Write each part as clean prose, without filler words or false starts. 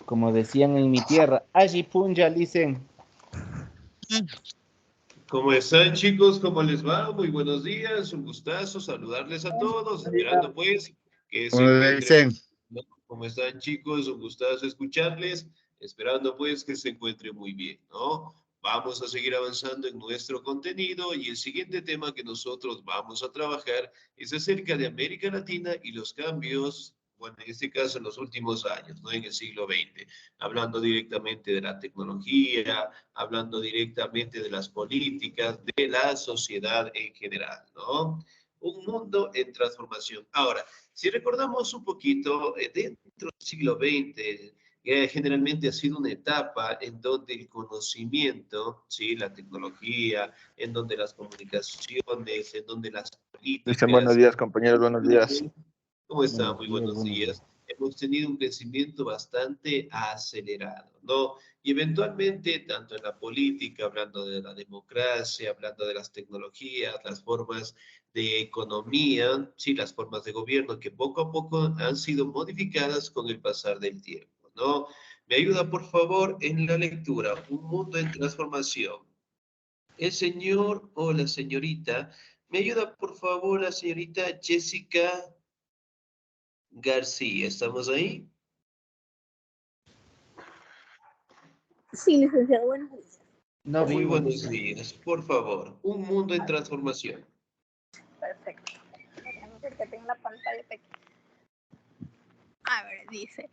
Como decían en mi tierra, allí punja, dicen. ¿Cómo están, chicos? ¿Cómo les va? Muy buenos días, un gustazo saludarles a todos, esperando pues que se encuentren. ¿Cómo están, chicos? Un gustazo escucharles, esperando pues que se encuentren muy bien, ¿no? Vamos a seguir avanzando en nuestro contenido y el siguiente tema que nosotros vamos a trabajar es acerca de América Latina y los cambios, bueno, en este caso en los últimos años, ¿no? En el siglo XX, hablando directamente de la tecnología, hablando directamente de las políticas, de la sociedad en general, ¿no? Un mundo en transformación. Ahora, si recordamos un poquito, dentro del siglo XX, generalmente ha sido una etapa en donde el conocimiento, ¿sí? La tecnología, en donde las comunicaciones, en donde las Dicen buenos políticas. días, compañeros, buenos días. ¿Cómo están? Buenos Muy días, buenos buenos días. días. Hemos tenido un crecimiento bastante acelerado, ¿no? Y eventualmente, tanto en la política, hablando de la democracia, hablando de las tecnologías, las formas de economía, sí, las formas de gobierno que poco a poco han sido modificadas con el pasar del tiempo, ¿no? Me ayuda, por favor, en la lectura. Un mundo en transformación. El señor o la señorita, me ayuda, por favor, la señorita Jessica García, ¿estamos ahí? Sí, licenciado, buenos días. No Muy vimos. buenos días. Por favor, un mundo en transformación. Perfecto. Déjame ver que tengo la pantalla pequeña. A ver, dice,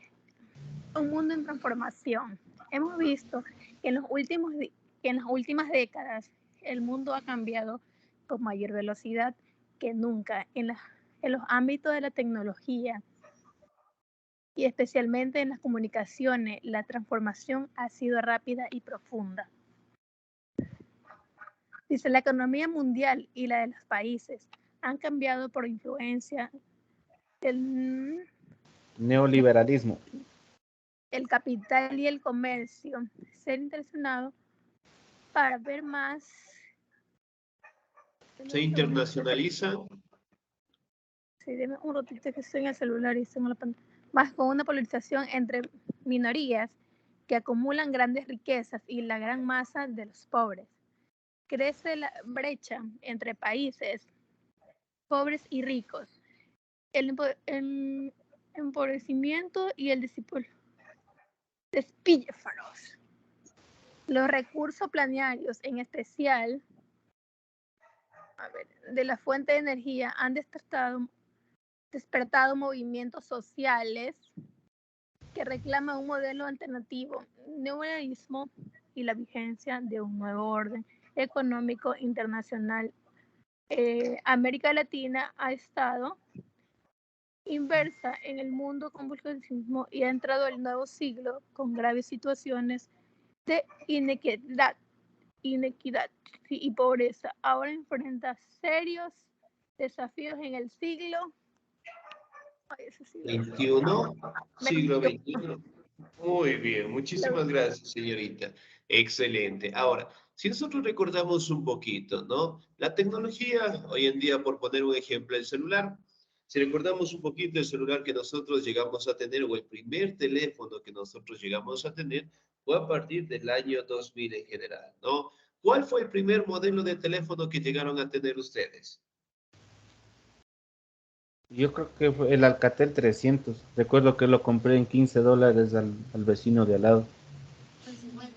un mundo en transformación. Hemos visto que en las últimas décadas el mundo ha cambiado con mayor velocidad que nunca en los ámbitos de la tecnología y especialmente en las comunicaciones. La transformación ha sido rápida y profunda. Dice, la economía mundial y la de los países han cambiado por influencia del Neoliberalismo. el capital y el comercio. Ser intencionado para ver más. Se internacionaliza. Sí, deme un ratito que estoy en el celular y estoy en la pantalla. Más con una polarización entre minorías que acumulan grandes riquezas y la gran masa de los pobres. Crece la brecha entre países pobres y ricos. El empobrecimiento y el despilfarros. Los recursos planetarios, en especial de la fuente de energía, han despertado movimientos sociales que reclaman un modelo alternativo, neoliberalismo y la vigencia de un nuevo orden económico internacional. América Latina ha estado inversa en el mundo convulsionismo y ha entrado el nuevo siglo con graves situaciones de inequidad y pobreza. Ahora enfrenta serios desafíos en el siglo XXI, siglo XXI. Muy bien, muchísimas gracias, señorita. Excelente. Ahora, si nosotros recordamos un poquito, ¿no? La tecnología, hoy en día, por poner un ejemplo, el celular. Si recordamos un poquito el celular que nosotros llegamos a tener, o el primer teléfono que nosotros llegamos a tener, fue a partir del año 2000 en general, ¿no? ¿Cuál fue el primer modelo de teléfono que llegaron a tener ustedes? Yo creo que fue el Alcatel 300. Recuerdo que lo compré en $15 al vecino de al lado.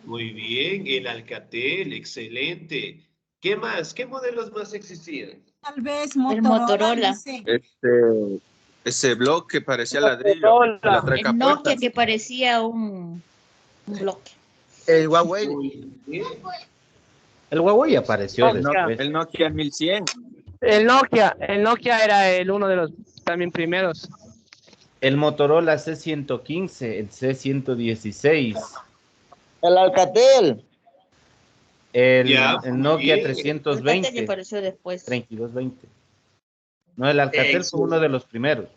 Muy bien, el Alcatel, excelente. ¿Qué más? ¿Qué modelos más existían? Tal vez El Motorola. no sé. Ese blog que parecía ladrillo, que la trae El Nokia puertas. que parecía un bloque. El Huawei. Muy bien. El Huawei apareció después. El Nokia 1100. El Nokia era uno de los también primeros. El Motorola C115, el C116, El Alcatel. Ya, el muy Nokia bien. El Alcatel 320, apareció después. 3220. No, el Alcatel fue uno de los primeros.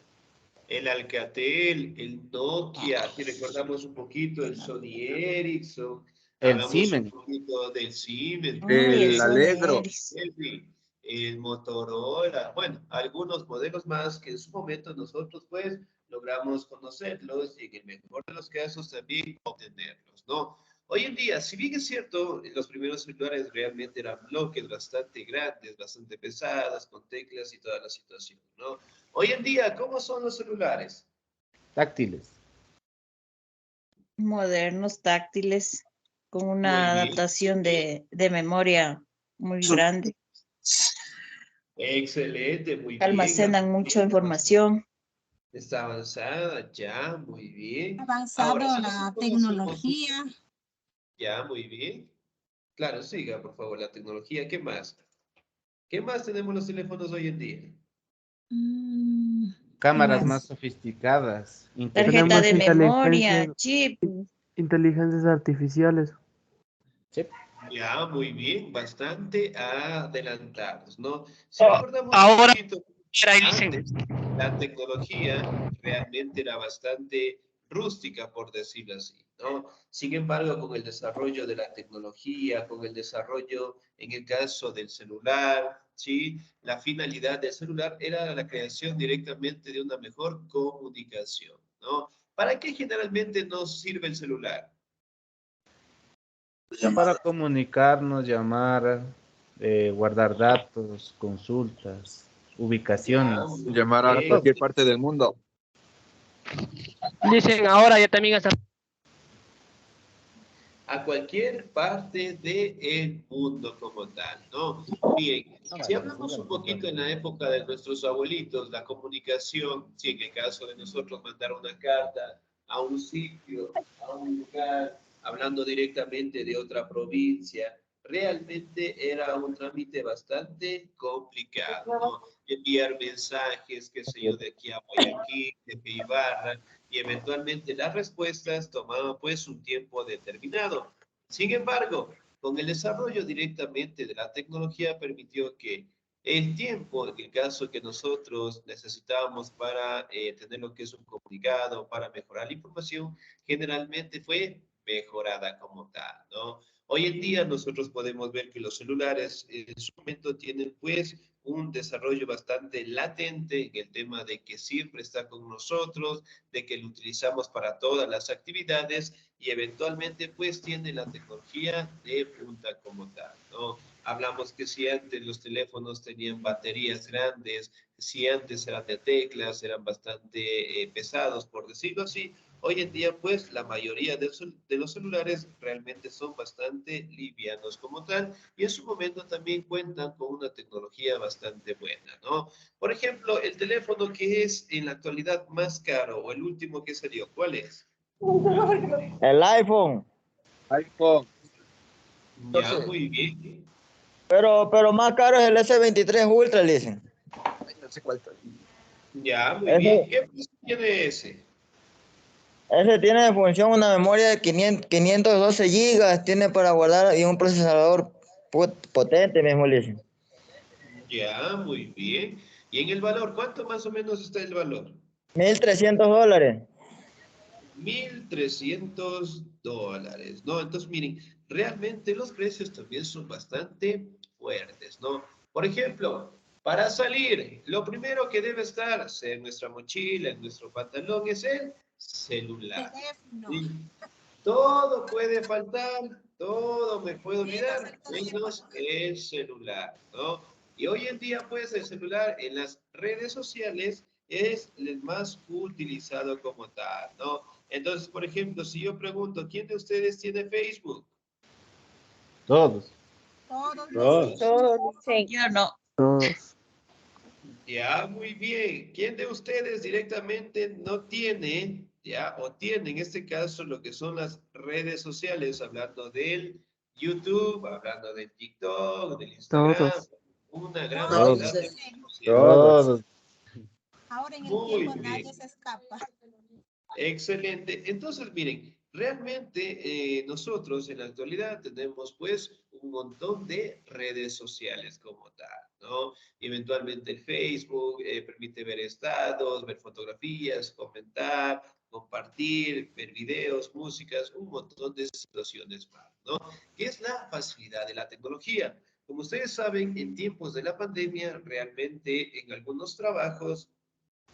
El Alcatel, el Nokia, si recordamos un poquito, el Sony Ericsson, El hablamos un Siemens. poquito del Siemens, El Ay, Allegro. en fin, el Motorola, bueno, algunos modelos más que en su momento nosotros pues logramos conocerlos y en el mejor de los casos también obtenerlos, ¿no? Hoy en día, si bien es cierto, los primeros celulares realmente eran bloques bastante grandes, bastante pesadas, con teclas y toda la situación, ¿no? Hoy en día, ¿cómo son los celulares? Táctiles. Modernos, táctiles, con Muy una bien. adaptación de memoria muy grande. Excelente, muy bien. Almacenan mucha información. Está avanzada, ya, muy bien. Avanzado Ahora, si la nosotros hacemos tecnología. ya, muy bien. Claro, siga, por favor, la tecnología. ¿Qué más? ¿Qué más tenemos los teléfonos hoy en día? ¿Qué Cámaras más más? sofisticadas, Tarjeta Tenemos de inteligentes. memoria, chip. inteligencias artificiales. Sí. Ya, muy bien, bastante adelantados, ¿no? Si recordamos un Ahora poquito, ahí antes dicen. la tecnología realmente era bastante rústica, por decirlo así, ¿no? Sin embargo, con el desarrollo de la tecnología, con el desarrollo, en el caso del celular, ¿sí? La finalidad del celular era la creación directamente de una mejor comunicación, ¿no? ¿Para qué generalmente nos sirve el celular? Para comunicarnos, llamar, guardar datos, consultas, Ya, ubicaciones. muy Llamar a bien. cualquier parte del mundo. Dicen ahora ya también hasta A cualquier parte del mundo como tal, ¿no? Bien, si hablamos un poquito en la época de nuestros abuelitos, la comunicación, si en el caso de nosotros mandar una carta a un sitio, a un lugar, hablando directamente de otra provincia, realmente era un trámite bastante complicado, ¿no? Enviar mensajes, qué sé yo, de aquí a Guayaquil, de aquí a Ibarra, y eventualmente las respuestas tomaban pues un tiempo determinado. Sin embargo, con el desarrollo directamente de la tecnología permitió que el tiempo, en el caso que nosotros necesitábamos para tener lo que es un comunicado, para mejorar la información, generalmente fue mejorada como tal, ¿no? Hoy en día nosotros podemos ver que los celulares en su momento tienen pues un desarrollo bastante latente en el tema de que siempre está con nosotros, de que lo utilizamos para todas las actividades y eventualmente pues tiene la tecnología de punta como tal, ¿no? Hablamos que si antes los teléfonos tenían baterías grandes, si antes eran de teclas, eran bastante pesados, por decirlo así, hoy en día pues la mayoría de los celulares realmente son bastante livianos como tal y en su momento también cuentan con una tecnología bastante buena, ¿no? Por ejemplo, el teléfono que es en la actualidad más caro o el último que salió, ¿cuál es? El iPhone. iPhone Ya, 14. muy bien. Pero más caro es el S23 Ultra, dicen. Ay, no sé cuál. Ya, muy bien. Ese, ¿Qué precio tiene ese? ese tiene de función una memoria de 512 gigas, tiene para guardar y un procesador potente, mismo dicen. Ya, muy bien. ¿Y en el valor? ¿Cuánto más o menos está el valor? $1,300. $1,300, ¿no? Entonces, miren, realmente los precios también son bastante fuertes, ¿no? Por ejemplo, para salir, lo primero que debe estar en nuestra mochila, en nuestro pantalón, es el celular. Teléfono. ¿Sí? Todo puede faltar, todo me puedo Menos olvidar, el teléfono. menos el celular, ¿no? Y hoy en día, pues, el celular en las redes sociales es el más utilizado como tal, ¿no? Entonces, por ejemplo, si yo pregunto, ¿quién de ustedes tiene Facebook? Todos. Todos Todos. decimos. Yo no. todos. Ya, muy bien. ¿Quién de ustedes directamente no tiene, ya, o tiene en este caso lo que son las redes sociales, hablando del YouTube, hablando del TikTok, del Instagram, Todos. una gran Todos variedad Todos. de dicen. redes sociales? Todos. Ahora en el Muy tiempo nadie bien. se escapa. Excelente. Entonces, miren, realmente nosotros en la actualidad tenemos pues un montón de redes sociales como tal, ¿no? Eventualmente el Facebook permite ver estados, ver fotografías, comentar, compartir, ver videos, músicas, un montón de situaciones más, ¿no? ¿Qué es la facilidad de la tecnología? Como ustedes saben, en tiempos de la pandemia, realmente en algunos trabajos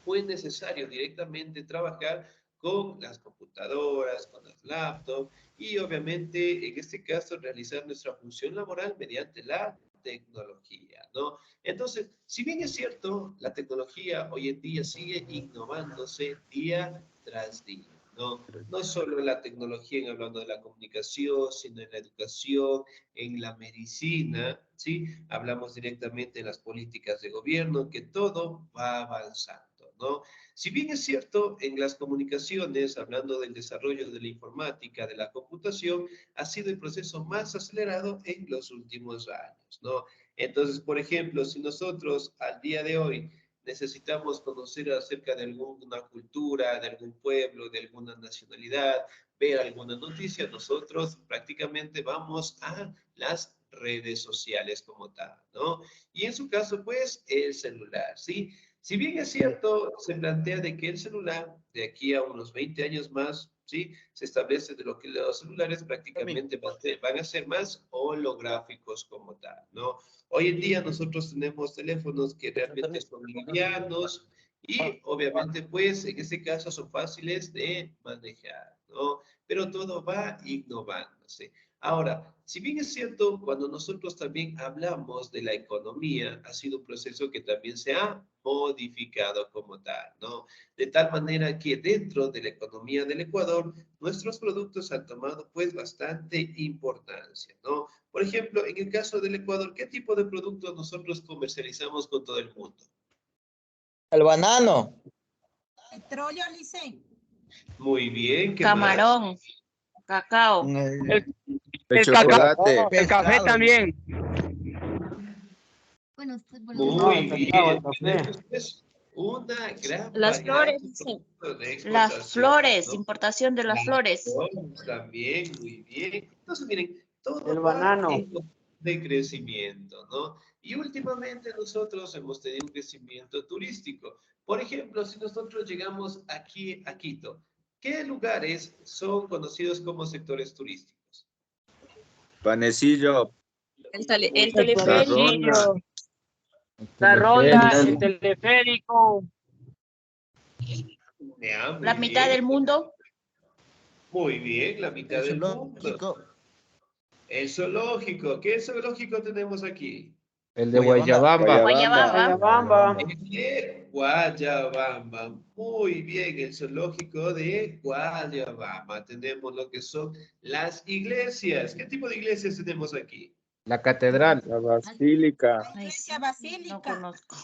fue necesario directamente trabajar con las computadoras, con las laptops y obviamente en este caso realizar nuestra función laboral mediante la tecnología, ¿no? Entonces, si bien es cierto, la tecnología hoy en día sigue innovándose día tras día, ¿no? No solo en la tecnología, en hablando de la comunicación, sino en la educación, en la medicina, ¿sí? Hablamos directamente de las políticas de gobierno, que todo va avanzando, ¿no? Si bien es cierto, en las comunicaciones, hablando del desarrollo de la informática, de la computación, ha sido el proceso más acelerado en los últimos años, ¿no? Entonces, por ejemplo, si nosotros al día de hoy necesitamos conocer acerca de alguna cultura, de algún pueblo, de alguna nacionalidad, ver alguna noticia, nosotros prácticamente vamos a las redes sociales como tal, ¿no? Y en su caso, pues, el celular, ¿sí? Si bien es cierto, se plantea de que el celular, de aquí a unos 20 años más, ¿sí? Se establece de lo que los celulares prácticamente van a ser más holográficos como tal, ¿no? Hoy en día nosotros tenemos teléfonos que realmente son livianos y obviamente, pues, en este caso son fáciles de manejar, ¿no? Pero todo va innovándose. Ahora, si bien es cierto, cuando nosotros también hablamos de la economía, ha sido un proceso que también se ha modificado como tal, ¿no? De tal manera que dentro de la economía del Ecuador, nuestros productos han tomado pues bastante importancia, ¿no? Por ejemplo, en el caso del Ecuador, ¿qué tipo de productos nosotros comercializamos con todo el mundo? El banano. Petróleo, Licey. Muy bien, ¿qué más? Camarón, cacao, El, El el cacao, chocolate. el café también. Muy bien. Tenemos pues una gran las variedad flores, de sí. productos de Las exportación, flores, ¿no? importación de las flores. Flores también, muy bien. Entonces, miren, El todo va banano. en de crecimiento, ¿no? Y últimamente nosotros hemos tenido un crecimiento turístico. Por ejemplo, si nosotros llegamos aquí a Quito, ¿qué lugares son conocidos como sectores turísticos? Panecillo. El Muy La ronda. teleférico, La ronda, el Teleférico. teleférico. bien, la muy mitad del bien. mundo. Muy bien, la mitad del mundo. El zoológico. ¿Qué zoológico tenemos aquí? El de Guayabamba. Guayabamba, Guayabamba. El de Guayabamba. Muy bien, el zoológico de Guayabamba. Tenemos lo que son las iglesias. ¿Qué tipo de iglesias tenemos aquí? La catedral. La basílica. La iglesia no basílica. conozco.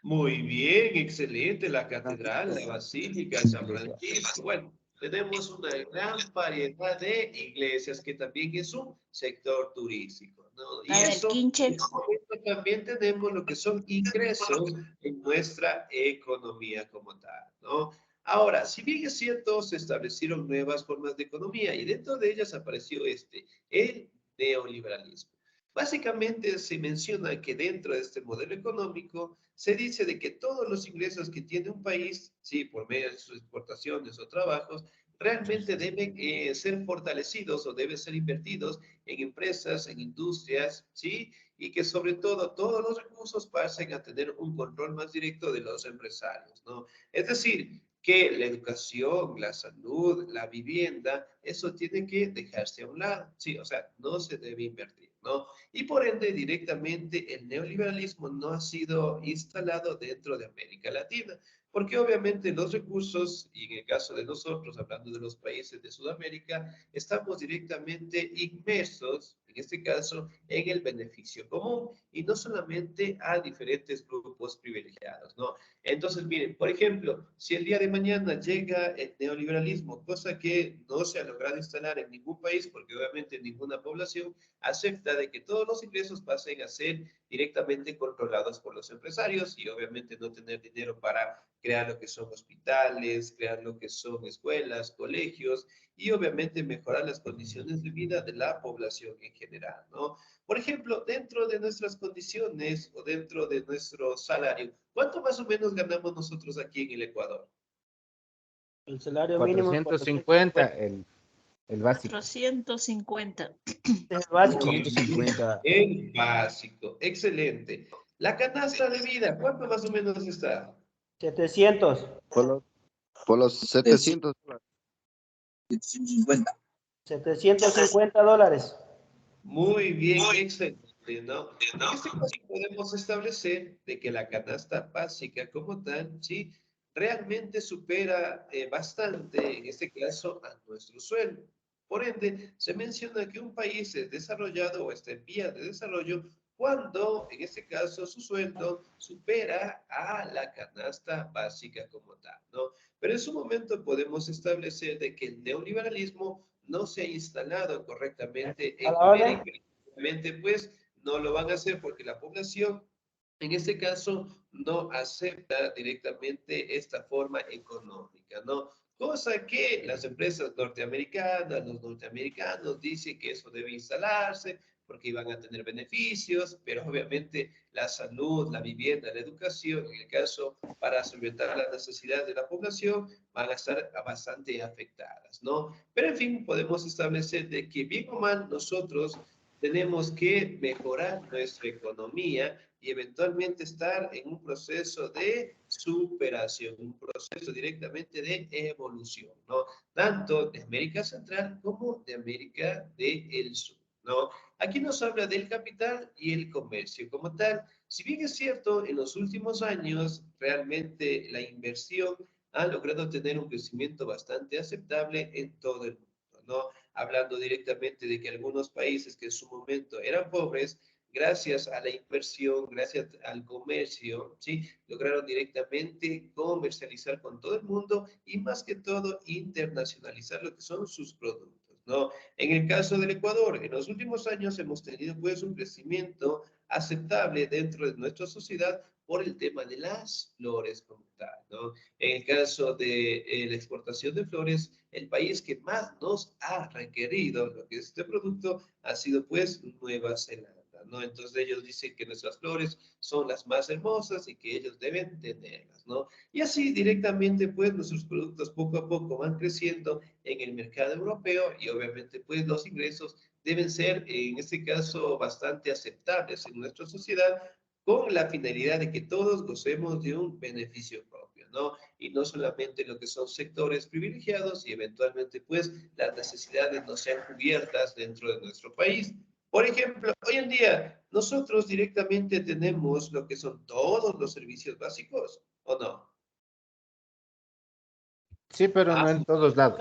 Muy bien, excelente. La catedral, la basílica de San Francisco. Bueno, tenemos una gran variedad de iglesias que también es un sector turístico, ¿no? Y La del eso, Quinche. en este momento también tenemos lo que son ingresos en nuestra economía como tal, ¿no? Ahora, si bien es cierto, se establecieron nuevas formas de economía y dentro de ellas apareció el neoliberalismo. Básicamente se menciona que dentro de este modelo económico se dice de que todos los ingresos que tiene un país, sí, por medio de sus exportaciones o trabajos, realmente deben ser fortalecidos o deben ser invertidos en empresas, en industrias, sí, y que sobre todo todos los recursos pasen a tener un control más directo de los empresarios, ¿no? Es decir, que la educación, la salud, la vivienda, eso tiene que dejarse a un lado, sí, o sea, no se debe invertir, ¿no? Y por ende, directamente el neoliberalismo no ha sido instalado dentro de América Latina, porque obviamente los recursos, y en el caso de nosotros, hablando de los países de Sudamérica, estamos directamente inmersos, en este caso, en el beneficio común, y no solamente a diferentes grupos privilegiados, ¿no? Entonces, miren, por ejemplo, si el día de mañana llega el neoliberalismo, cosa que no se ha logrado instalar en ningún país, porque obviamente ninguna población acepta de que todos los ingresos pasen a ser directamente controlados por los empresarios y obviamente no tener dinero para crear lo que son hospitales, crear lo que son escuelas, colegios y obviamente mejorar las condiciones de vida de la población en general, ¿no? Por ejemplo, dentro de nuestras condiciones o dentro de nuestro salario, ¿cuánto más o menos ganamos nosotros aquí en el Ecuador? El salario mínimo 450. El básico. 450. El básico. 550. El básico, excelente. La canasta de vida, ¿cuánto más o menos está? 700. Por los 700. 750 dólares. Muy bien, excelente, ¿no? En este caso podemos establecer de que la canasta básica como tal, sí, realmente supera bastante, en este caso, a nuestro sueldo. Por ende, se menciona que un país es desarrollado o está en vías de desarrollo cuando, en este caso, su sueldo supera a la canasta básica como tal, ¿no? Pero en su momento podemos establecer de que el neoliberalismo no se ha instalado correctamente A en la orden. América. Realmente, pues, no lo van a hacer porque la población, en este caso, no acepta directamente esta forma económica, ¿no? Cosa que las empresas norteamericanas, los norteamericanos dicen que eso debe instalarse porque iban a tener beneficios, pero obviamente la salud, la vivienda, la educación, en el caso para solventar las necesidades de la población, van a estar bastante afectadas, ¿no? Pero en fin, podemos establecer de que bien o mal nosotros tenemos que mejorar nuestra economía y eventualmente estar en un proceso de superación, un proceso directamente de evolución, ¿no? Tanto de América Central como de América del Sur, ¿no? Aquí nos habla del capital y el comercio como tal. Si bien es cierto, en los últimos años realmente la inversión ha logrado tener un crecimiento bastante aceptable en todo el mundo, ¿no? Hablando directamente de que algunos países que en su momento eran pobres, gracias a la inversión, gracias al comercio, ¿sí? Lograron directamente comercializar con todo el mundo y más que todo internacionalizar lo que son sus productos, ¿no? En el caso del Ecuador, en los últimos años hemos tenido pues un crecimiento aceptable dentro de nuestra sociedad por el tema de las flores como tal, ¿no? En el caso de la exportación de flores, el país que más nos ha requerido lo que es este producto ha sido pues Nueva Zelanda, ¿no? Entonces ellos dicen que nuestras flores son las más hermosas y que ellos deben tenerlas, ¿no? Y así directamente pues nuestros productos poco a poco van creciendo en el mercado europeo y obviamente pues los ingresos deben ser en este caso bastante aceptables en nuestra sociedad con la finalidad de que todos gocemos de un beneficio propio, ¿no? Y no solamente lo que son sectores privilegiados y eventualmente pues las necesidades no sean cubiertas dentro de nuestro país. Por ejemplo, hoy en día nosotros directamente tenemos lo que son todos los servicios básicos, ¿o no? Sí, pero no en todos lados.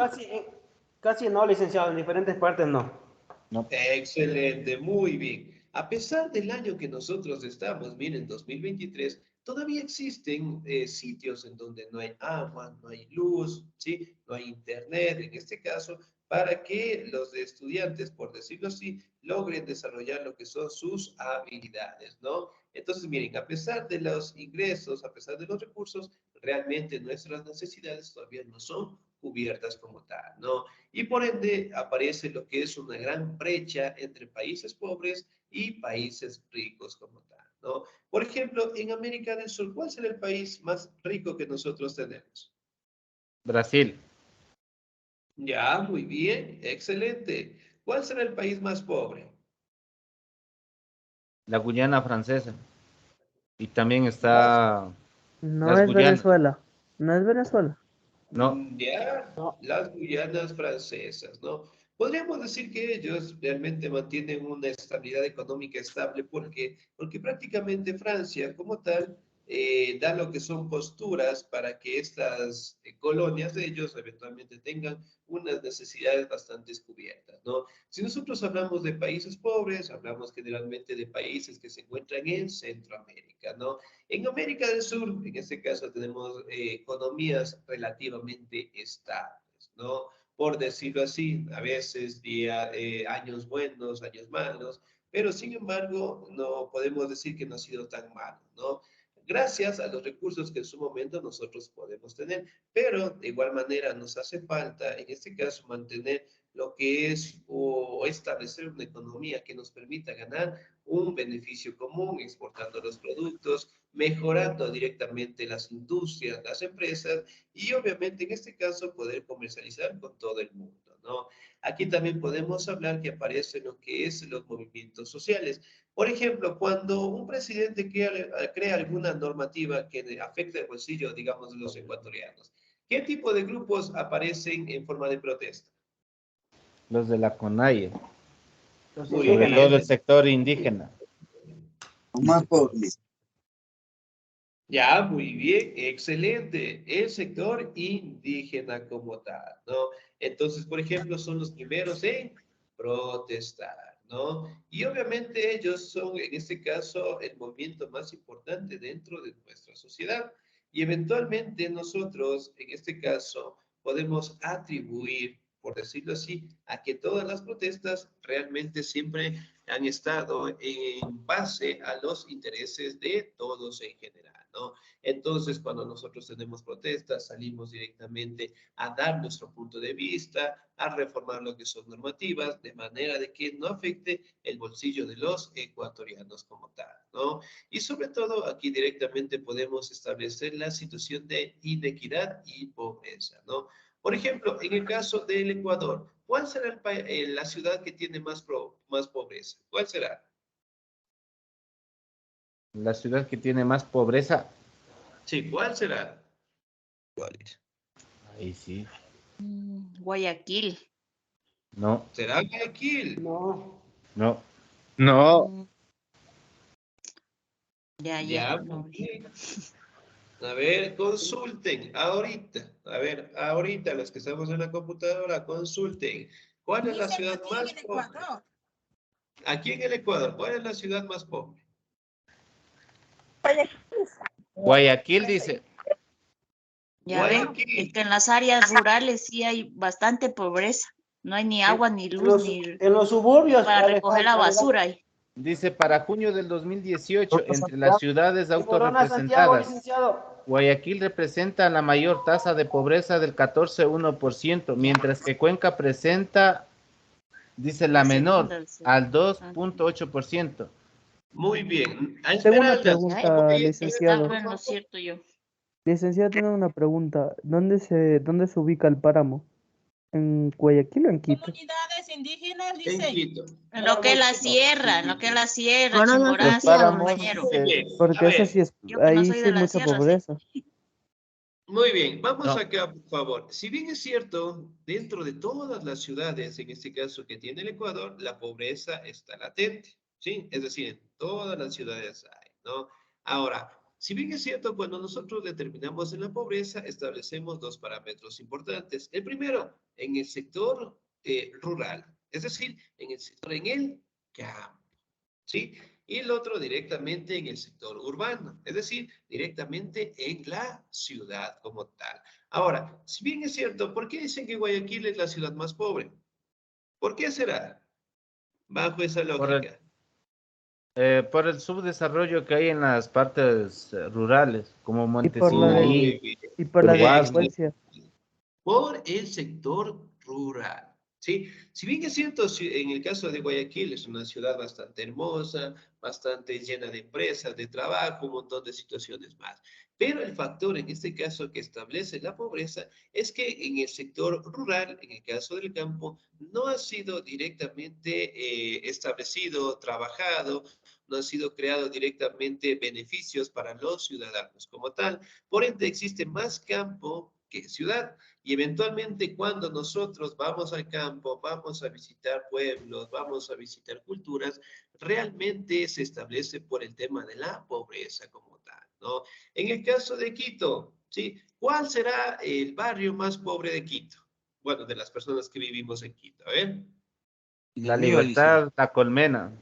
Casi no, licenciado, en diferentes partes no. No. Excelente, muy bien. A pesar del año que nosotros estamos, miren, 2023, todavía existen sitios en donde no hay agua, no hay luz, ¿sí? No hay internet, en este caso, para que los estudiantes, por decirlo así, logren desarrollar lo que son sus habilidades, ¿no? Entonces, miren, a pesar de los ingresos, a pesar de los recursos, realmente nuestras necesidades todavía no son cubiertas como tal, ¿no? Y por ende aparece lo que es una gran brecha entre países pobres y países ricos como tal, ¿no? Por ejemplo, en América del Sur, ¿cuál será el país más rico que nosotros tenemos? Brasil, Ya, muy bien, excelente. ¿Cuál será el país más pobre? la Guyana francesa. Y también Las, está No las es Guyanas. Venezuela. No es Venezuela. No, ya, No. las Guyanas francesas, ¿no? Podríamos decir que ellos realmente mantienen una estabilidad económica estable porque prácticamente Francia como tal da lo que son posturas para que estas colonias de ellos eventualmente tengan unas necesidades bastante cubiertas, ¿no? Si nosotros hablamos de países pobres, hablamos generalmente de países que se encuentran en Centroamérica, ¿no? En América del Sur, en este caso, tenemos economías relativamente estables, ¿no? Por decirlo así, a veces años buenos, años malos, pero sin embargo, no podemos decir que no ha sido tan malo, ¿no? Gracias a los recursos que en su momento nosotros podemos tener, pero de igual manera nos hace falta, en este caso, mantener lo que es o establecer una economía que nos permita ganar un beneficio común, exportando los productos, mejorando directamente las industrias, las empresas y obviamente en este caso poder comercializar con todo el mundo, ¿no? Aquí también podemos hablar que aparece lo que es los movimientos sociales. Por ejemplo, cuando un presidente crea alguna normativa que afecte el bolsillo, digamos, de los ecuatorianos, ¿qué tipo de grupos aparecen en forma de protesta? Los de la CONAIE, Los Muy sobre indígenas. todo el sector indígena. Más pobres. Ya, muy bien, excelente. El sector indígena como tal, ¿no? Entonces, por ejemplo, son los primeros en protestar, ¿no? Y obviamente ellos son, en este caso, el movimiento más importante dentro de nuestra sociedad. Y eventualmente nosotros, en este caso, podemos atribuir, por decirlo así, a que todas las protestas realmente siempre han estado en base a los intereses de todos en general, ¿no? Entonces, cuando nosotros tenemos protestas, salimos directamente a dar nuestro punto de vista, a reformar lo que son normativas, de manera de que no afecte el bolsillo de los ecuatorianos como tal, ¿no? Y sobre todo, aquí directamente podemos establecer la situación de inequidad y pobreza, ¿no? Por ejemplo, en el caso del Ecuador, ¿cuál será la ciudad que tiene más pobreza? ¿Cuál será? La ciudad que tiene más pobreza, Sí, ¿cuál será? ahí sí, Guayaquil. no, ¿Será Guayaquil? No. no. No, Mm, Ya, Ya, muy no. bien. A ver, consulten ahorita. A ver, ahorita los que estamos en la computadora, consulten. ¿Cuál es la Dicen ciudad aquí en más el pobre? Ecuador. Aquí en el Ecuador, ¿cuál es la ciudad más pobre? Guayaquil dice, Ya ve, es Guayaquil. que en las áreas rurales sí hay bastante pobreza. No hay ni agua, ni En luz, los, ni en los suburbios. para recoger la basura. dice para junio del 2018, entre las ciudades En Corona, Santiago, autorrepresentadas, licenciado. Guayaquil representa la mayor tasa de pobreza del 14,1%, mientras que Cuenca presenta, dice, la La menor, segunda. Sí. al Ah, 2,8%. Muy bien. A Tengo una Esmeralda, ya, pregunta, ¿ahí estaba licenciado. por en lo favor? cierto yo. Licenciado, tengo una pregunta. ¿Dónde se ubica el páramo? ¿En Guayaquil o en Quito? Comunidades indígenas, En dicen. Quito. En lo que es la sierra, en lo que es la sierra, Los Chimborazo, páramos, compañero. Muy dice, bien. A Porque eso ver, sí es, Yo que no ahí soy sí de hay la mucha sierra, sí. pobreza. muy bien. Vamos no, acá, por favor. Si bien es cierto, dentro de todas las ciudades, en este caso que tiene el Ecuador, la pobreza está latente, ¿sí? Es decir, en todas las ciudades hay, ¿no? Ahora, si bien es cierto, cuando nosotros determinamos en la pobreza, establecemos dos parámetros importantes. El primero, en el sector rural, es decir, en el sector en el campo, ¿sí? Y el otro directamente en el sector urbano, es decir, directamente en la ciudad como tal. Ahora, si bien es cierto, ¿por qué dicen que Guayaquil es la ciudad más pobre? ¿Por qué será? Bajo esa por el, lógica. por el subdesarrollo que hay en las partes rurales, como Y por la Montesinaí, Muy bien. y por la Guasmo. delincuencia. Por el sector rural, ¿sí? Si bien es cierto, en el caso de Guayaquil es una ciudad bastante hermosa, bastante llena de empresas, de trabajo, un montón de situaciones más. Pero el factor en este caso que establece la pobreza es que en el sector rural, en el caso del campo, no ha sido directamente establecido, trabajado, no han sido creados directamente beneficios para los ciudadanos como tal. Por ende, existe más campo que ciudad. Y eventualmente cuando nosotros vamos al campo, vamos a visitar pueblos, vamos a visitar culturas, realmente se establece por el tema de la pobreza como tal, ¿no? En el caso de Quito, ¿sí? ¿Cuál será el barrio más pobre de Quito? Bueno, de las personas que vivimos en Quito, a ver. La Libertad, La Colmena.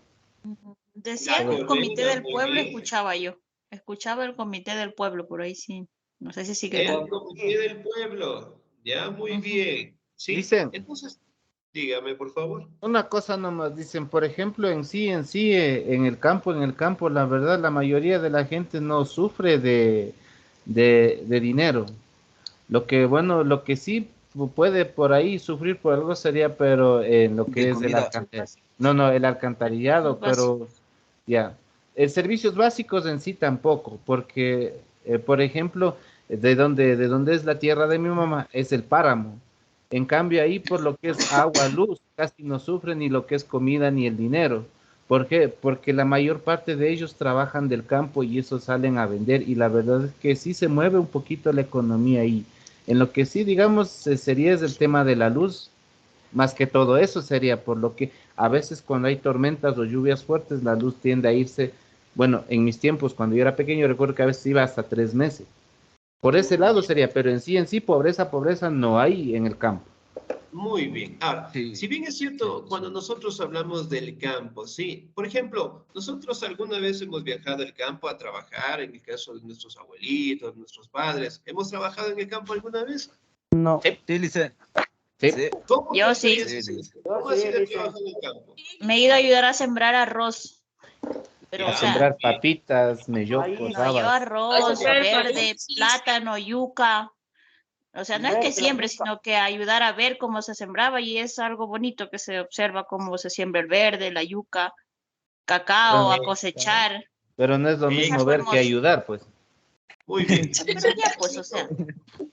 Decían el comité del pueblo, escuchaba yo. Escuchaba el comité del pueblo, por ahí sí. No sé si sigue. El comité del pueblo, ya muy bien, ¿sí? Dicen, Entonces, dígame, por favor. una cosa nomás, dicen, por ejemplo, en sí, en el campo, la verdad, la mayoría de la gente no sufre de dinero. Lo que, bueno, lo que sí puede por ahí sufrir por algo sería, pero en lo que es el alcantarillado. No, el alcantarillado, pero ya. Servicios básicos en sí tampoco, porque, por ejemplo, de donde es la tierra de mi mamá, es el páramo. En cambio, ahí por lo que es agua, luz, casi no sufre ni lo que es comida ni el dinero. ¿Por qué? Porque la mayor parte de ellos trabajan del campo y eso salen a vender y la verdad es que sí se mueve un poquito la economía ahí. En lo que sí, digamos, sería es el tema de la luz, más que todo eso sería, por lo que a veces cuando hay tormentas o lluvias fuertes, la luz tiende a irse, bueno, en mis tiempos, cuando yo era pequeño, recuerdo que a veces iba hasta 3 meses. Por ese lado sería, pero en sí, pobreza no hay en el campo. Muy bien. Ahora, si bien es cierto, cuando nosotros hablamos del campo, sí, por ejemplo, nosotros alguna vez hemos viajado al campo a trabajar, en el caso de nuestros abuelitos, nuestros padres, ¿hemos trabajado en el campo alguna vez? No. Sí, Lice. Sí. ¿Cómo Yo te sí. experiencias? ¿Cómo ha sido el trabajo en el campo? Me he ido a ayudar a sembrar arroz. Pero, A o sea, sembrar papitas, mellocos, no, yo habas. arroz, verde, plátano, yuca. O sea, no es que siembre, sino que ayudar a ver cómo se sembraba y es algo bonito que se observa cómo se siembra el verde, la yuca, cacao, a cosechar. Pero no es lo Es mismo algo ver que hermoso. ayudar, pues. Muy bien. Pero ya, pues, o sea,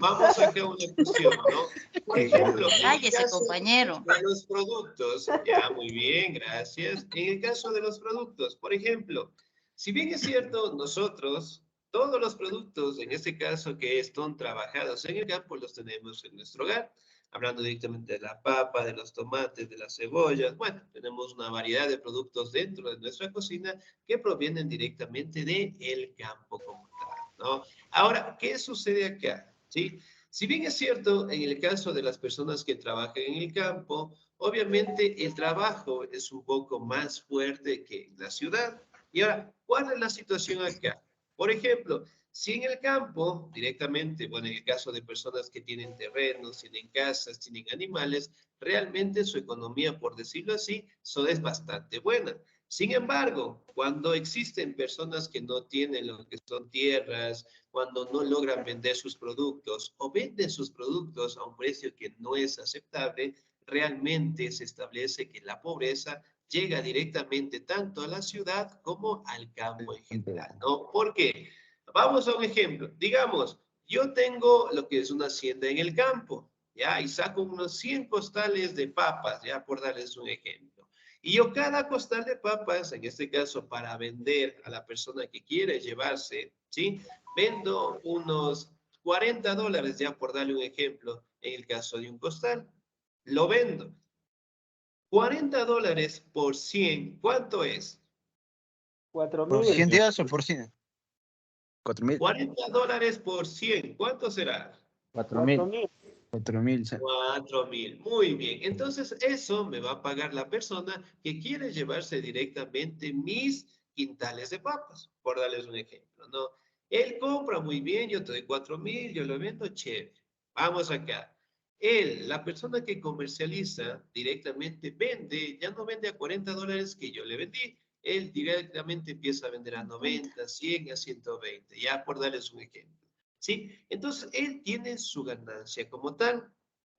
Vamos acá a una cuestión, ¿no? Por ejemplo, en el cállese, caso compañero. de los productos, ya, muy bien, gracias. En el caso de los productos, por ejemplo, si bien es cierto, nosotros, todos los productos, en este caso que están trabajados en el campo, los tenemos en nuestro hogar. Hablando directamente de la papa, de los tomates, de las cebollas, bueno, tenemos una variedad de productos dentro de nuestra cocina que provienen directamente del campo como tal, ¿no? Ahora, ¿qué sucede acá? ¿Sí? Si bien es cierto, en el caso de las personas que trabajan en el campo, obviamente el trabajo es un poco más fuerte que en la ciudad. Y ahora, ¿cuál es la situación acá? Por ejemplo, si en el campo directamente, bueno, en el caso de personas que tienen terrenos, tienen casas, tienen animales, realmente su economía, por decirlo así, es bastante buena. Sin embargo, cuando existen personas que no tienen lo que son tierras, cuando no logran vender sus productos o venden sus productos a un precio que no es aceptable, realmente se establece que la pobreza llega directamente tanto a la ciudad como al campo en general, ¿no? ¿Por qué? Vamos a un ejemplo. Digamos, yo tengo lo que es una hacienda en el campo, ¿ya? Y saco unos 100 costales de papas, ¿ya? Por darles un ejemplo. Y yo cada costal de papas, en este caso para vender a la persona que quiere llevarse, ¿sí? Vendo unos $40, ya por darle un ejemplo, en el caso de un costal. Lo vendo. $40 por 100, ¿cuánto es? 4.000. ¿Por 100 días o por 100? 4.000. $40 por 100, ¿cuánto será? 4.000. 4.000. 4.000, muy bien. Entonces, eso me va a pagar la persona que quiere llevarse directamente mis quintales de papas, por darles un ejemplo, ¿no? Él compra muy bien, yo te doy 4.000, yo lo vendo, chévere. Vamos acá. Él, la persona que comercializa directamente, vende, ya no vende a $40 que yo le vendí, él directamente empieza a vender a 90, 100, a 120, ya por darles un ejemplo. ¿Sí? Entonces, él tiene su ganancia como tal,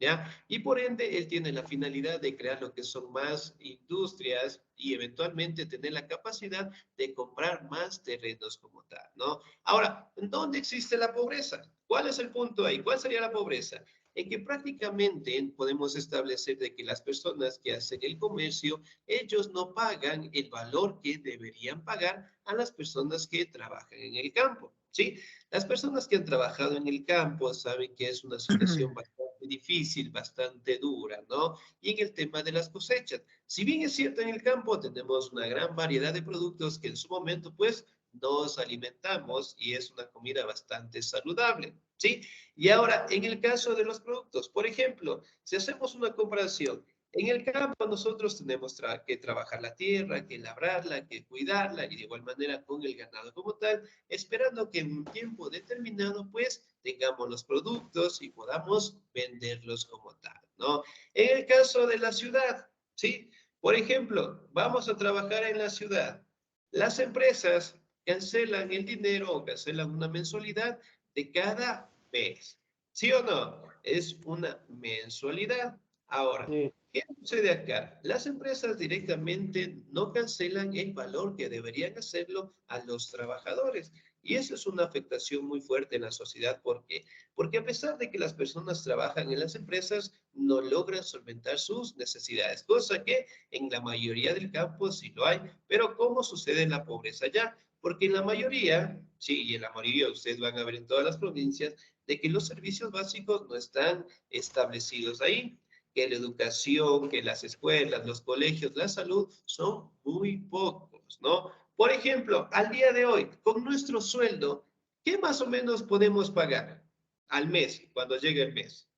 ¿ya? Y por ende, él tiene la finalidad de crear lo que son más industrias y eventualmente tener la capacidad de comprar más terrenos como tal, ¿no? Ahora, ¿dónde existe la pobreza? ¿Cuál es el punto ahí? ¿Cuál sería la pobreza? En que prácticamente podemos establecer de que las personas que hacen el comercio, ellos no pagan el valor que deberían pagar a las personas que trabajan en el campo, ¿sí? Las personas que han trabajado en el campo saben que es una situación bastante difícil, bastante dura, ¿no? Y en el tema de las cosechas, si bien es cierto en el campo tenemos una gran variedad de productos que en su momento pues nos alimentamos y es una comida bastante saludable, ¿sí? Y ahora, en el caso de los productos, por ejemplo, si hacemos una comparación, en el campo nosotros tenemos que trabajar la tierra, que labrarla, que cuidarla y de igual manera con el ganado como tal, esperando que en un tiempo determinado pues tengamos los productos y podamos venderlos como tal, ¿no? En el caso de la ciudad, ¿sí? Por ejemplo, vamos a trabajar en la ciudad. Las empresas cancelan el dinero o cancelan una mensualidad de cada mes. ¿Sí o no? Es una mensualidad. Ahora, ¿qué sucede acá? Las empresas directamente no cancelan el valor que deberían hacerlo a los trabajadores. Y eso es una afectación muy fuerte en la sociedad. ¿Por qué? Porque a pesar de que las personas trabajan en las empresas, no logran solventar sus necesidades, cosa que en la mayoría del campo sí lo hay. Pero ¿cómo sucede en la pobreza allá? Porque en la mayoría, sí, y en la mayoría ustedes van a ver en todas las provincias, de que los servicios básicos no están establecidos ahí, que la educación, que las escuelas, los colegios, la salud son muy pocos, ¿no? Por ejemplo, al día de hoy, con nuestro sueldo, ¿qué más o menos podemos pagar al mes, cuando llegue el mes?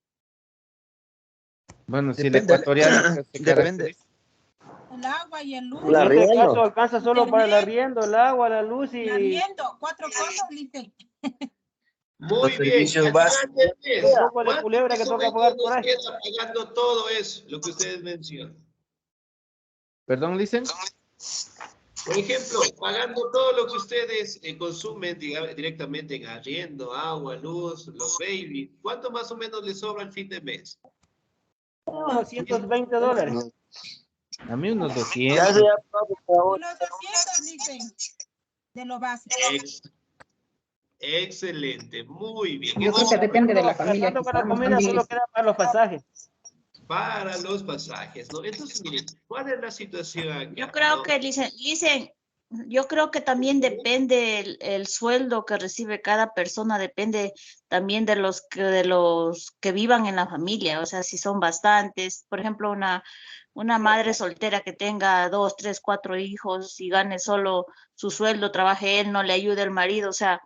Bueno, si el ecuatoriano se Depende. El agua y el luz. En este caso alcanza solo para el arriendo, el agua, la luz y... El arriendo, 4 cosas, dice. Muy bien. Un poco de culebra que toca pagar por ahí. Queda pagando todo eso, lo que ustedes mencionan. ¿Perdón, dicen? Por ejemplo, pagando todo lo que ustedes consumen directamente en arriendo, agua, luz, los babies, ¿cuánto más o menos les sobra al fin de mes? Unos $120. A mí unos 200. Unos 200, dicen. De lo básico. Excelente, muy bien. Yo creo que depende de la familia. Para la comida solo queda para los pasajes. Para los pasajes, ¿no? Entonces, miren, ¿cuál es la situación acá? Yo creo que, dicen, yo creo que también depende el sueldo que recibe cada persona, depende también de los que vivan en la familia, o sea, si son bastantes, por ejemplo, una madre soltera que tenga 2, 3, 4 hijos y gane solo su sueldo, trabaje él, no le ayude el marido, o sea,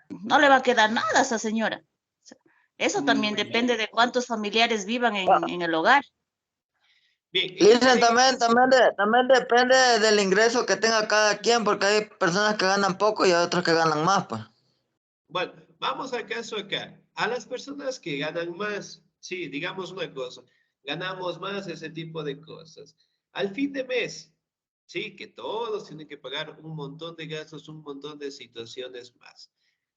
no le va a quedar nada a esa señora. Eso también depende de cuántos familiares vivan en el hogar. Dicen también depende del ingreso que tenga cada quien, porque hay personas que ganan poco y hay otras que ganan más, pues. Bueno, vamos al caso acá. A las personas que ganan más, sí, digamos una cosa, ganamos más ese tipo de cosas. Al fin de mes, sí, que todos tienen que pagar un montón de gastos, un montón de situaciones más.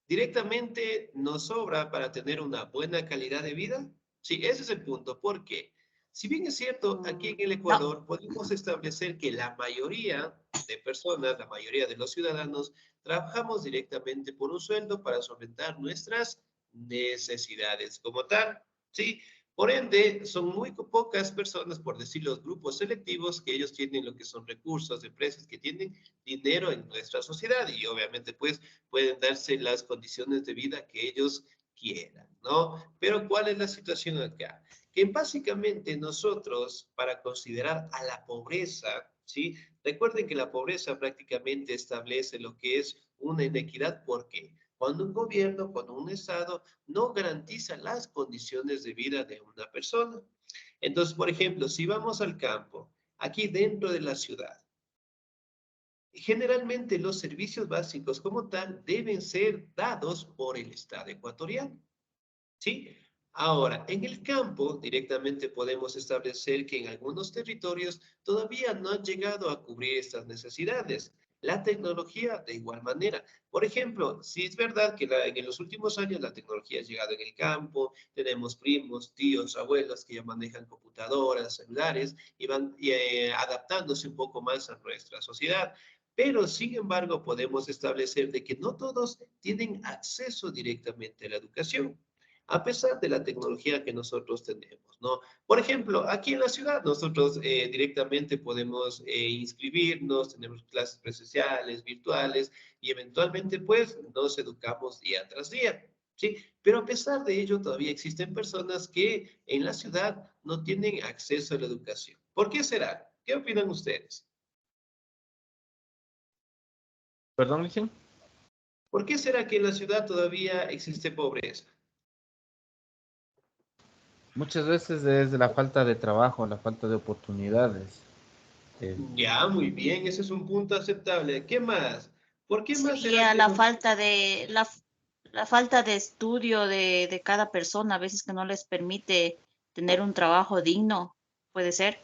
Directamente nos sobra para tener una buena calidad de vida. Sí, ese es el punto. ¿Por qué? Si bien es cierto, aquí en el Ecuador podemos establecer que la mayoría de personas, la mayoría de los ciudadanos, trabajamos directamente por un sueldo para solventar nuestras necesidades como tal, ¿sí? Por ende, son muy pocas personas, por decir los grupos selectivos, que ellos tienen lo que son recursos, empresas que tienen dinero en nuestra sociedad y obviamente pues pueden darse las condiciones de vida que ellos quieran, ¿no? Pero ¿cuál es la situación acá? Que básicamente nosotros, para considerar a la pobreza, ¿sí? Recuerden que la pobreza prácticamente establece lo que es una inequidad. ¿Por qué? Cuando un gobierno, cuando un Estado no garantiza las condiciones de vida de una persona. Entonces, por ejemplo, si vamos al campo, aquí dentro de la ciudad, generalmente los servicios básicos como tal deben ser dados por el Estado ecuatoriano. ¿Sí? Ahora, en el campo directamente podemos establecer que en algunos territorios todavía no han llegado a cubrir estas necesidades. La tecnología de igual manera. Por ejemplo, si es verdad que en los últimos años la tecnología ha llegado en el campo, tenemos primos, tíos, abuelos que ya manejan computadoras, celulares y van adaptándose un poco más a nuestra sociedad. Pero, sin embargo, podemos establecer de que no todos tienen acceso directamente a la educación a pesar de la tecnología que nosotros tenemos, ¿no? Por ejemplo, aquí en la ciudad nosotros directamente podemos inscribirnos, tenemos clases presenciales, virtuales y eventualmente pues nos educamos día tras día, ¿sí? Pero a pesar de ello todavía existen personas que en la ciudad no tienen acceso a la educación. ¿Por qué será? ¿Qué opinan ustedes? ¿Perdón, dicen? ¿Por qué será que en la ciudad todavía existe pobreza? Muchas veces es de la falta de trabajo, la falta de oportunidades. Ya, muy bien, ese es un punto aceptable. ¿Qué más? ¿Por qué más será Sería que la falta de estudio de cada persona, a veces que no les permite tener un trabajo digno, puede ser.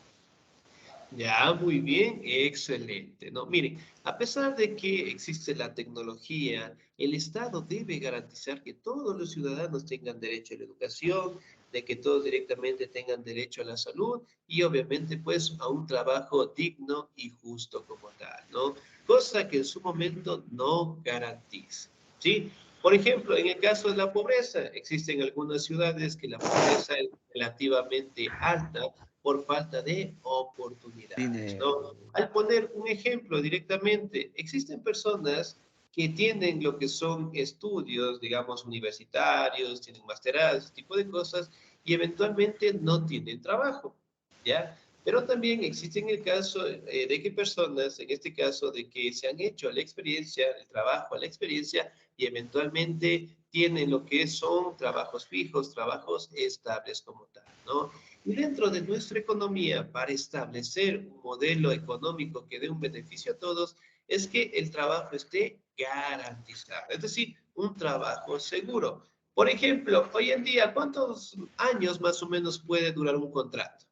Ya, muy bien, excelente. No, miren, a pesar de que existe la tecnología, el Estado debe garantizar que todos los ciudadanos tengan derecho a la educación, de que todos directamente tengan derecho a la salud y obviamente pues a un trabajo digno y justo como tal, ¿no? Cosa que en su momento no garantiza, ¿sí? Por ejemplo, en el caso de la pobreza, existen algunas ciudades que la pobreza es relativamente alta por falta de oportunidades, ¿no? Al poner un ejemplo directamente, existen personas que tienen lo que son estudios, digamos, universitarios, tienen masterados, ese tipo de cosas, y eventualmente no tienen trabajo, ¿ya? Pero también existe en el caso de que personas, en este caso, de que se han hecho la experiencia, el trabajo a la experiencia, y eventualmente tienen lo que son trabajos fijos, trabajos estables como tal, ¿no? Y dentro de nuestra economía, para establecer un modelo económico que dé un beneficio a todos, es que el trabajo esté garantizado, es decir, un trabajo seguro. Por ejemplo, hoy en día, ¿cuántos años más o menos puede durar un contrato?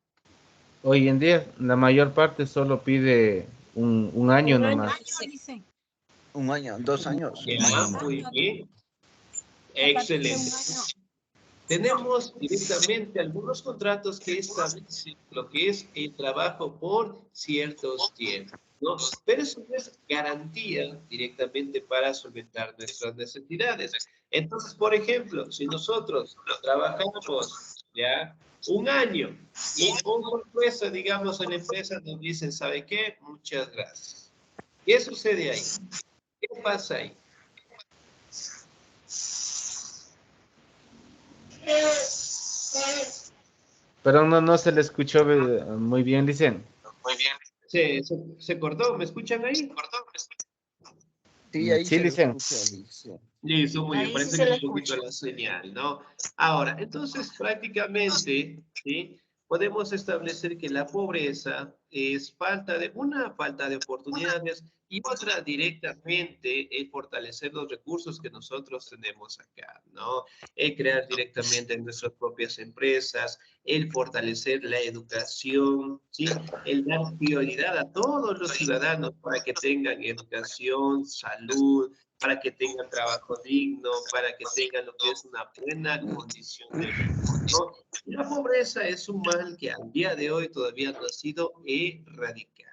Hoy en día, la mayor parte solo pide un año nomás. Un año, 2 años. Ya, muy bien. Excelente. Tenemos directamente algunos contratos que establecen lo que es el trabajo por ciertos tiempos, ¿no? Pero eso no es garantía directamente para solventar nuestras necesidades. Entonces, por ejemplo, si nosotros trabajamos ya un año y con sorpresa, digamos, en la empresa nos dicen, ¿sabe qué? Muchas gracias. ¿Qué sucede ahí? ¿Qué pasa ahí? Pero no se le escuchó muy bien, dicen. Muy bien. Se cortó, ¿me escuchan ahí? Sí, ahí Sí, se le dicen. escucha. Listo, muy bien, Ahí sí parece se que le es un poquito escucha. la señal, ¿no? Ahora, entonces prácticamente, ¿sí? Podemos establecer que la pobreza es falta de oportunidades y otra directamente es fortalecer los recursos que nosotros tenemos acá, ¿no? El crear directamente nuestras propias empresas, el fortalecer la educación, ¿sí? El dar prioridad a todos los ciudadanos para que tengan educación, salud, para que tengan trabajo digno, para que tengan lo que es una buena condición de vida, ¿no? Y la pobreza es un mal que al día de hoy todavía no ha sido erradicada.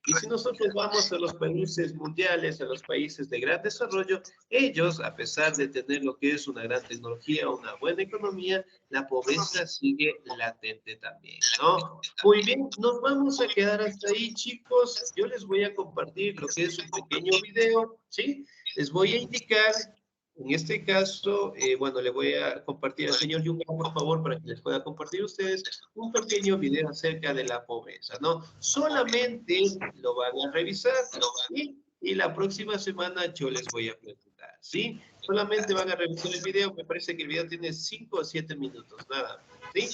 Y si nosotros vamos a los países mundiales, a los países de gran desarrollo, ellos, a pesar de tener lo que es una gran tecnología, una buena economía, la pobreza sigue latente también, ¿no? Muy bien, nos vamos a quedar hasta ahí, chicos. Yo les voy a compartir lo que es un pequeño video, ¿sí? Les voy a indicar, en este caso, bueno, le voy a compartir al señor Yunga, por favor, para que les pueda compartir a ustedes un pequeño video acerca de la pobreza, ¿no? Solamente lo van a revisar y la próxima semana yo les voy a preguntar, ¿sí? Solamente van a revisar el video, me parece que el video tiene 5 o 7 minutos, nada más, ¿sí?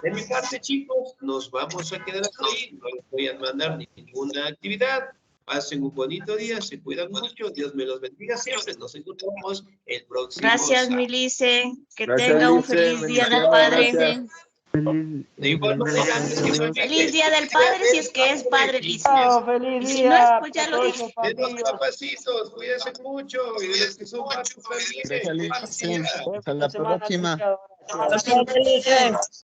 De mi parte, chicos, nos vamos a quedar hasta ahí, no les voy a mandar ninguna actividad. Pasen un bonito día, se cuidan mucho, Dios me los bendiga siempre. Nos encontramos el próximo Gracias, sábado. Milice. Que Gracias, tenga un Milice. feliz Día del Bendiciones, Padre. gracias. De igual manera, antes que me olvide, Feliz Día del Padre si es que es padre, Lice. Chao, feliz Y si no es, día, pues ya lo todos dije. los de los papillos. papacitos, cuídense mucho, y de los que son papis también, Gracias, feliz día. Hasta la Semana próxima. truchada. Chao, felices.